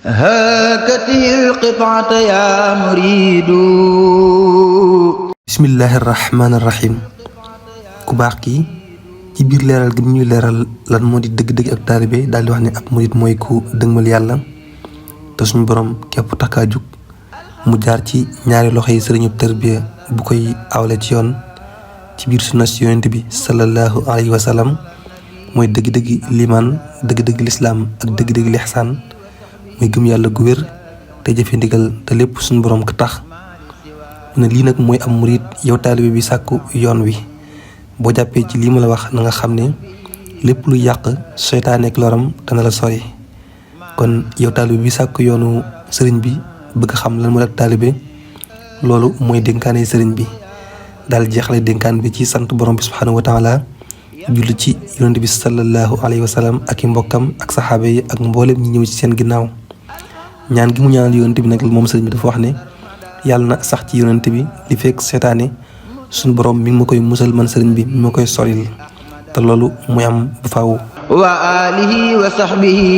هاكته القطعة يا مريد. bismillahi rahmaani rahim. ku baax kii ci biir leeral gi ñuy leeral lan moo di dëgg-dëgg ak taalibe daal di wax ne ab murid mooy ku dëgmal yàlla te suñu borom képp takkaa jug mu jaar ci ñaari loxo yi sëriñub tarbiya bu koy awle ci yoon ci biir sunna si yonent bi sallallahu alayhi wa sallam mooy dëgg-dëgg limaan dëgg-dëgg lislaam ak dëgg-dëgg lixsaan muy gëm yàlla gu wér te jëfe ndigal te lépp suñu borom ko tax mu ne lii nag mooy am murid yow taalibe bi sàkku yoon wi boo jàppee ci lii ma la wax na nga xam ne lépp lu yàq seytaane ak loram dana la sori kon yow taalibe bi sàkku yoonu sëriñ bi bëgg xam lan moo ak taalibe loolu mooy dénkaane sëriñ bi daal jeexale dénkaan bi ci sant borom bi subhanahu wa taala julli ci yonent bi sallallahu alayhi wa sallam ak i mbokkam ak saxaaba yi ak mboolem ñi ñëw ci seen ginnaaw ñaan gi mu ñaanal yonent bi nag moom sëriñ bi dafa wax ne yàlla na sax ci yonent bi li fekk seetaane suñu borom mi ngi ma koy musal man sëriñ bi mi ma koy soril te loolu muy am ba faaw. wa alihi wa sahbihi